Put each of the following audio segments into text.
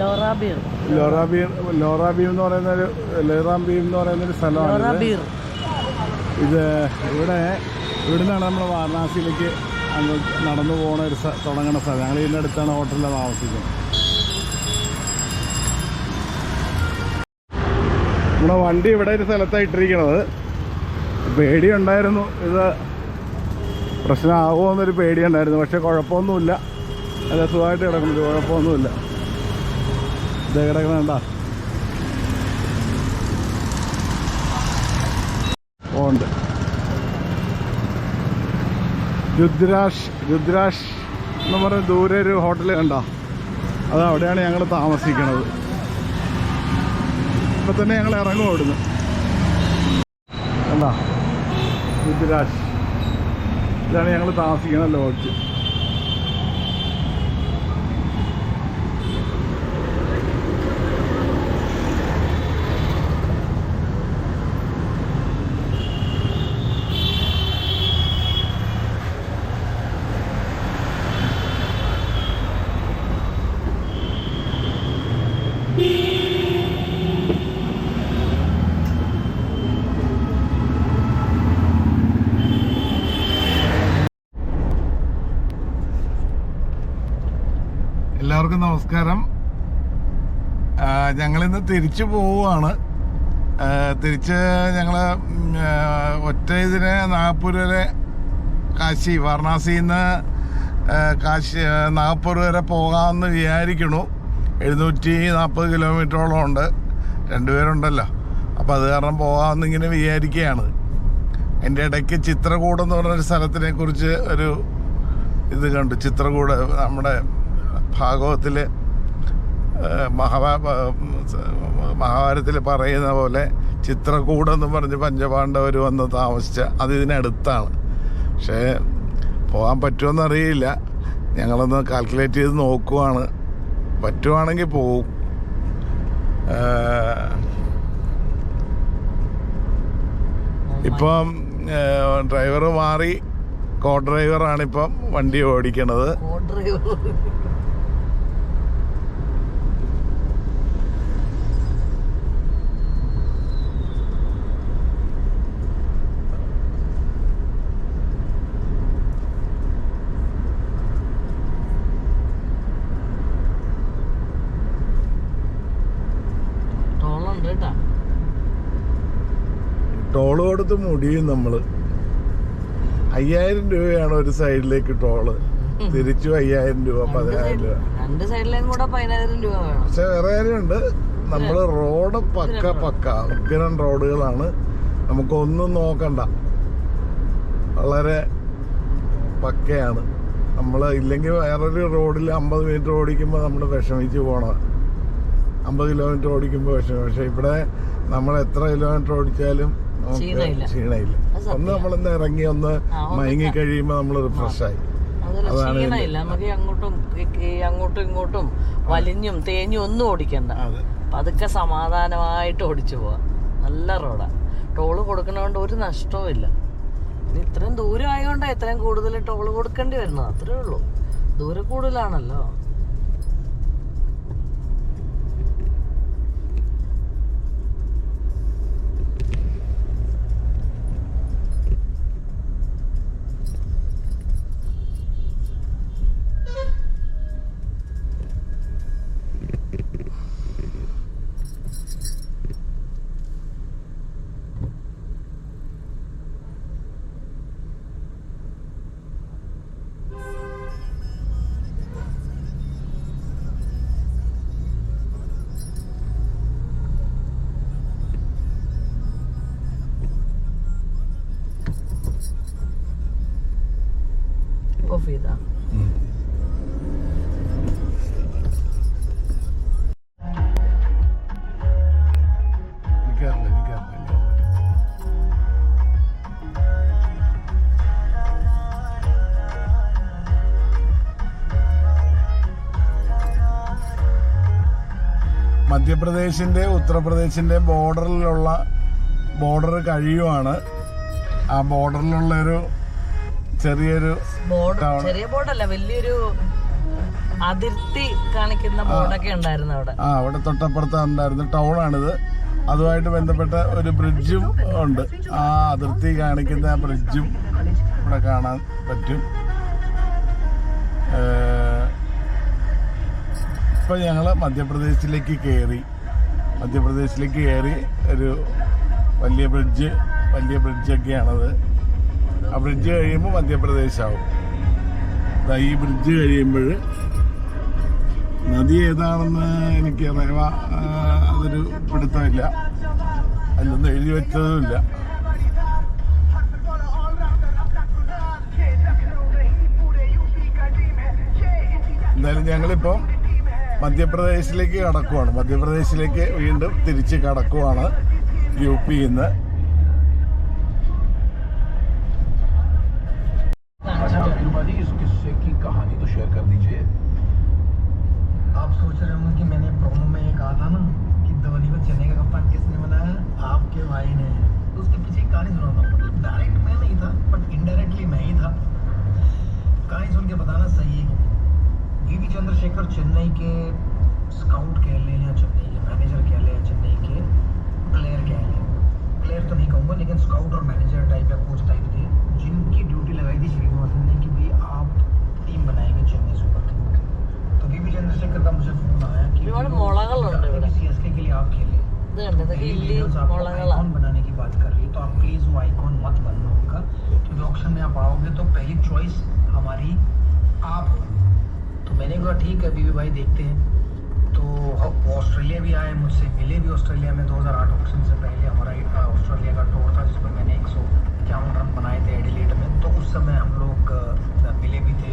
ലോറാബീം എന്ന് പറയുന്നൊരു സ്ഥലമാണ് ഇത്. ഇവിടുന്നാണ് നമ്മൾ വാരണാസിയിലേക്ക് അങ്ങ് നടന്നു പോകുന്ന ഒരു തുടങ്ങുന്ന സ്ഥലം. ഞങ്ങൾ ഇതിൻ്റെ അടുത്താണ് ഹോട്ടലിൽ താമസിക്കുന്നത്. നമ്മുടെ വണ്ടി ഇവിടെ ഒരു സ്ഥലത്താണ് ഇട്ടിരിക്കണത്. പേടിയുണ്ടായിരുന്നു, ഇത് പ്രശ്നമാകുമോ എന്നൊരു പേടിയുണ്ടായിരുന്നു. പക്ഷെ കുഴപ്പമൊന്നുമില്ല, നല്ല സുഖമായിട്ട് കിടക്കുന്നത്, കുഴപ്പമൊന്നുമില്ല. ഇത് കിടക്കണണ്ട ഉണ്ട്. രുദ്രാഷ് എന്ന് പറഞ്ഞ ദൂരെ ഒരു ഹോട്ടൽ കണ്ടോ, അത് അവിടെയാണ് ഞങ്ങൾ താമസിക്കുന്നത്. ഇപ്പം തന്നെ ഞങ്ങൾ ഇറങ്ങും അവിടുന്ന്. കണ്ടോ രുദ്രാഷ്, ഇതാണ് ഞങ്ങൾ താമസിക്കുന്ന ലോഡ്ജ്. എല്ലാവർക്കും നമസ്കാരം. ഞങ്ങളിന്ന് തിരിച്ചു പോവുകയാണ്. തിരിച്ച് ഞങ്ങൾ ഒറ്റ ഇതിന് നാഗ്പൂർ വരെ വാരണാസിയിൽ നിന്ന് നാഗ്പൂർ വരെ പോകാമെന്ന് വിചാരിക്കണു. 740 കിലോമീറ്ററോളം ഉണ്ട്. 2 പേരുണ്ടല്ലോ, അപ്പോൾ അത് കാരണം പോകാമെന്നിങ്ങനെ വിചാരിക്കുകയാണ്. എൻ്റെ ഇടയ്ക്ക് ചിത്രകൂട് എന്ന് പറഞ്ഞൊരു സ്ഥലത്തിനെ കുറിച്ച് ഒരു ഇത് കണ്ടു. ചിത്രകൂട് നമ്മുടെ ഭാഗവത്തിൽ മഹാഭാരതത്തിൽ പറയുന്ന പോലെ ചിത്രകൂടെന്ന് പറഞ്ഞ് പഞ്ചപാണ്ഡവർ വന്ന് താമസിച്ച അത് ഇതിനടുത്താണ്. പക്ഷേ പോകാൻ പറ്റുമെന്നറിയില്ല. ഞങ്ങളൊന്ന് കാൽക്കുലേറ്റ് ചെയ്ത് നോക്കുവാണ്. പറ്റുവാണെങ്കിൽ പോവും. ഇപ്പം ഡ്രൈവർ മാറി, കോ ഡ്രൈവറാണിപ്പം വണ്ടി ഓടിക്കണത്. ടോള് കൊടുത്ത് മുടിയും നമ്മൾ. 5000 രൂപയാണ് ഒരു സൈഡിലേക്ക് ടോള്, തിരിച്ചു 5000 രൂപ, 10000 രൂപ. പക്ഷെ വേറെ കാര്യമുണ്ട്, നമ്മൾ റോഡ് പക്ക ഉഗ്രം റോഡുകളാണ്. നമുക്കൊന്നും നോക്കണ്ട, വളരെ പക്കയാണ്. നമ്മൾ ഇല്ലെങ്കിൽ വേറൊരു റോഡിൽ 50 മീറ്റർ ഓടിക്കുമ്പോൾ നമ്മൾ വിഷമിച്ച് പോകണം. 50 കിലോമീറ്റർ ഓടിക്കുമ്പോൾ വിഷമം. പക്ഷെ ഇവിടെ നമ്മൾ എത്ര കിലോമീറ്റർ ഓടിച്ചാലും ക്ഷീണയില്ല. ഒന്ന് നമ്മളൊന്ന് ഇറങ്ങി ഒന്ന് മയങ്ങി കഴിയുമ്പോൾ നമ്മൾ റിഫ്രഷായി. അതാണ് അങ്ങോട്ടും ഇങ്ങോട്ടും വലിഞ്ഞും തേഞ്ഞും ഒന്നും ഓടിക്കണ്ട, പതുക്കെ സമാധാനമായിട്ട് ഓടിച്ചു പോവാ. നല്ല റോഡാ. ടോള് കൊടുക്കണോണ്ട് ഒരു നഷ്ടവും ഇല്ല. ഇത്രയും ദൂരം ആയതുകൊണ്ടാ ഇത്രയും കൂടുതൽ ടോള് കൊടുക്കേണ്ടി വരുന്നത്. അത്രേ ഉള്ളൂ, ദൂരം കൂടുതലാണല്ലോ. ഓഫ് ചെയ്താ മധ്യപ്രദേശിൻ്റെ ഉത്തർപ്രദേശിൻ്റെ ബോർഡർ കഴിയുവാണ്. ആ ബോർഡറിലുള്ളൊരു ചെറിയ ബോർഡല്ല, വലിയൊരു അതിർത്തി കാണിക്കുന്ന ബോർഡൊക്കെ ഉണ്ടായിരുന്നു അവിടെ. അവിടെ തൊട്ടപ്പുറത്ത് ഉണ്ടായിരുന്നു. ടൗണാണിത്. അതുമായിട്ട് ബന്ധപ്പെട്ട ഒരു ബ്രിഡ്ജും ഉണ്ട്. ആ അതിർത്തി കാണിക്കുന്ന ആ ബ്രിഡ്ജും ഇവിടെ കാണാൻ പറ്റും. ഇപ്പം ഞങ്ങൾ മധ്യപ്രദേശിലേക്ക് കയറി ഒരു വലിയ ബ്രിഡ്ജൊക്കെയാണത്. ആ ബ്രിഡ്ജ് കഴിയുമ്പോൾ മധ്യപ്രദേശാവും. ഈ ബ്രിഡ്ജ് കഴിയുമ്പോൾ നദി ഏതാണെന്ന് എനിക്ക് അതൊരു പിടുത്തമില്ല, അതിലൊന്നും എഴുതി വെച്ചതുമില്ല. എന്തായാലും ഞങ്ങളിപ്പം മധ്യപ്രദേശിലേക്ക് കടക്കുവാണ്. മധ്യപ്രദേശിലേക്ക് വീണ്ടും തിരിച്ച് കടക്കുവാണ് യുപിയിൽ നിന്ന്. आप सोच रहे होंगे कि मैंने प्रोमो में ये कहा था ना कि धोनी को चेन्नई का कप्तान किसने बनाया? आपके भाई ने। तो उसके पीछे एक कहानी सुनाता हूँ, मतलब डायरेक्ट मैं नहीं था बट इनडायरेक्टली मैं ही था। कहानी सुन के बताना सही है कि वीवी चंद्रशेखर चेन्नई के स्काउट कह लें या चेन्नई के मैनेजर कह लें या चेन्नई के प्लेयर कह लें, प्लेयर तो नहीं कहूँगा लेकिन स्काउट और मैनेजर टाइप या कोच टाइप थे, जिनकी ड्यूटी लगाई थी श्रीनिवासन ने कि भाई आप टीम बनाएंगे चेन्नई सुपर किंग्स। तो वीवी चंद्रशेखर का मुझे फोन आया कि सीएसके के लिए आप खेले, आइकॉन बनाने की बात कर रही है, तो आप प्लीज वो आइकॉन मत बनना उनका, क्योंकि ऑक्शन में आप आओगे तो पहली चॉइस हमारी आप हो। तो मैंने कहा ठीक है बीवी भाई देखते हैं। तो ऑस्ट्रेलिया भी आए, मुझसे मिले भी ऑस्ट्रेलिया में। 2008 ऑक्शन से पहले हमारा ऑस्ट्रेलिया का टूर था जिसमें मैंने 151 रन बनाए थे एडिलेड में। तो उस समय हम लोग मिले भी थे,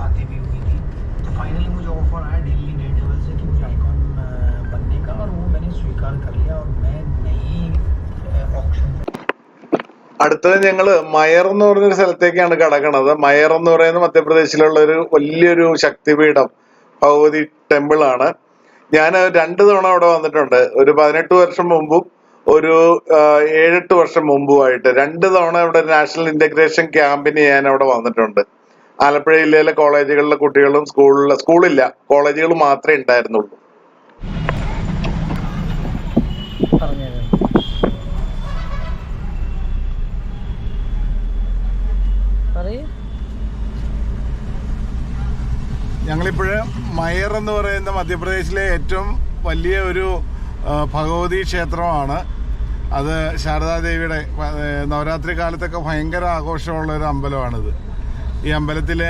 बातें भी हुई थी। तो फाइनली मुझे ऑफर आया दिल्ली डेयरडेविल्स से कि मुझे आइकॉन बनने का, और वो मैंने स्वीकार कर लिया और मैं नई ऑक्शन। അടുത്തത് ഞങ്ങള് മയർ എന്ന് പറഞ്ഞൊരു സ്ഥലത്തേക്കാണ് കടക്കണത്. മയർ എന്ന് പറയുന്നത് മധ്യപ്രദേശിലുള്ള ഒരു വലിയൊരു ശക്തിപീഠം, ഭഗവതി ടെമ്പിൾ ആണ്. ഞാൻ 2 തവണ അവിടെ വന്നിട്ടുണ്ട്. ഒരു 18 വർഷം മുമ്പും ഒരു 7-8 വർഷം മുമ്പുമായിട്ട് 2 തവണ ഇവിടെ നാഷണൽ ഇന്റഗ്രേഷൻ ക്യാമ്പിന് ഞാൻ അവിടെ വന്നിട്ടുണ്ട്. ആലപ്പുഴ ജില്ലയിലെ കോളേജുകളിലെ കുട്ടികളും സ്കൂളില്ല, കോളേജുകൾ മാത്രമേ ഉണ്ടായിരുന്നുള്ളൂ. ഞങ്ങളിപ്പോഴ് മയർ എന്ന് പറയുന്ന മധ്യപ്രദേശിലെ ഏറ്റവും വലിയ ഒരു ഭഗവതി ക്ഷേത്രമാണ്. അത് ശാരദാദേവിയുടെ നവരാത്രി കാലത്തൊക്കെ ഭയങ്കര ആഘോഷമുള്ള ഒരു അമ്പലമാണിത്. ഈ അമ്പലത്തിൽ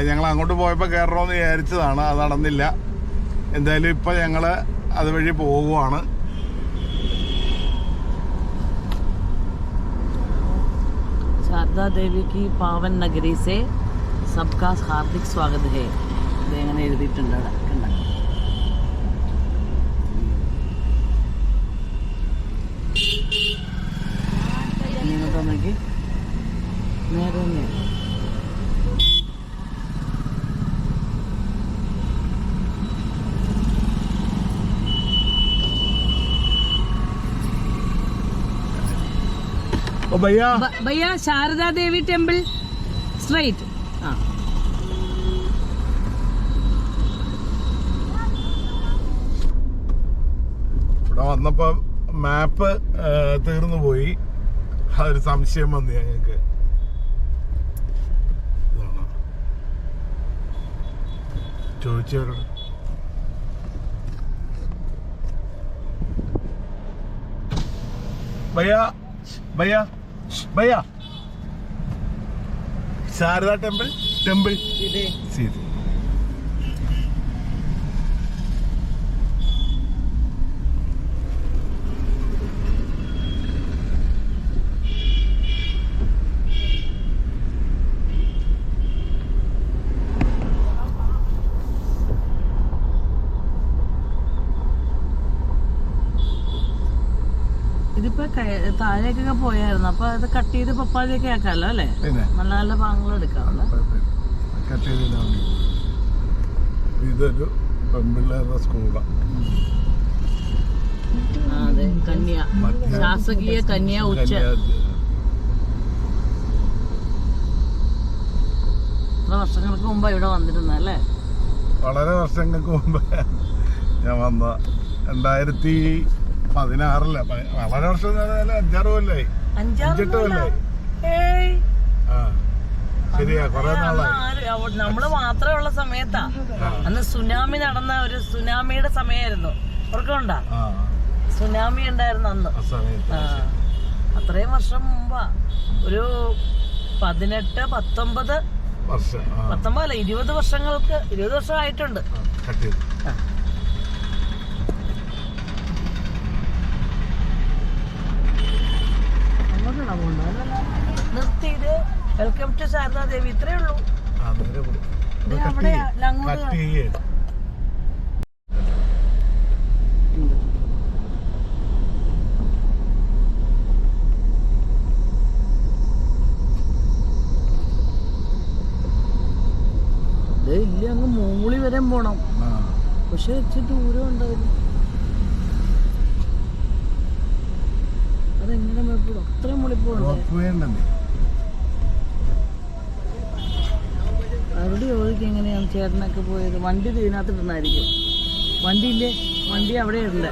ഞങ്ങൾ അങ്ങോട്ട് പോയപ്പോൾ കയറണമെന്ന് വിചാരിച്ചതാണ്, അത് നടന്നില്ല. എന്തായാലും ഇപ്പം ഞങ്ങൾ അതുവഴി പോവുകയാണ്. शारदा देवी की पावन नगरी से सबका हार्दिक स्वागत है. ഇത് എങ്ങനെ എഴുതിയിട്ടുണ്ട് അവിടെ കണ്ട. ഇങ്ങോട്ട് നോക്കി നേരെ തന്നെയാണ്. भैया शारदा देवी टेम्पल स्ट्रेट. ഇവിടെ വന്നപ്പോ മാപ്പ് തീർന്നു പോയി, അതൊരു സംശയം വന്നു ഞങ്ങൾക്ക്. ചോദിച്ചവരോട് भैया भैया भैया शारदा टेम्पल सीधे ഇതിപ്പോ താഴേക്കൊക്കെ പോയായിരുന്നു. അപ്പൊ അത് കട്ട് ചെയ്ത് പപ്പാതിയൊക്കെ ആക്കാമല്ലോ അല്ലേ? നല്ല നല്ല ഭാഗങ്ങൾ എടുക്കാമല്ലോ. ഇതൊരു പെൺപിള്ളേരുടെ സ്കൂളാണ്. അതെ, കന്യ ശാസകീയ കന്യ ഉച്ച. എത്ര വർഷങ്ങൾക്ക് മുമ്പാ ഇവിടെ വന്നിരുന്നല്ലേ? വളരെ വർഷങ്ങൾക്ക് മുമ്പ് ഞാൻ വന്ന 2016 വളരെ വർഷം എന്ന് പറഞ്ഞാൽ 6 കൊല്ലായി 5-8 കൊല്ലായി. ആ ശരിയാ, കൊറേ നാളായി. നമ്മള് മാത്രമുള്ള സമയത്താ അന്ന് സുനാമി നടന്ന ഒരു സുനാമിയുടെ സമയമായിരുന്നു. ഓർക്കുന്നുണ്ടാ? സുനാമി ഉണ്ടായിരുന്നു അന്ന്. അത്രയും വർഷം മുമ്പാ, ഒരു 18-19 വർഷം, 20 വർഷങ്ങൾക്ക് 20 വർഷം ആയിട്ടുണ്ട്. നിർത്തിയത് വെൽക്കം ടു ശാരദാദേവി, ഇത്രേ ഉള്ളൂ. ഇല്ല, അങ്ങ് മൂളി വരെ പോണം. പക്ഷെ ഇച്ചിരി ദൂരം ഉണ്ടായിരുന്നു. അതെങ്ങനെ മേപ്പോഴും അത്രയും മുളിപ്പോണ്ട്. അവരോട് ചോദിക്കും എങ്ങനെയാണ് ചേട്ടനൊക്കെ പോയത്. വണ്ടി ഇതിനകത്ത് ഇടുന്നായിരിക്കും. വണ്ടിയില്ലേ, വണ്ടി അവിടെ ഉണ്ട്.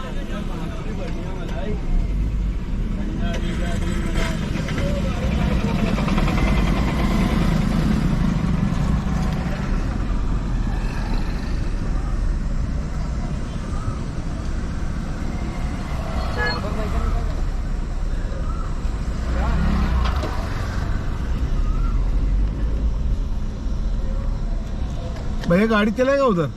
भैया गाड़ी चलेगा उधर?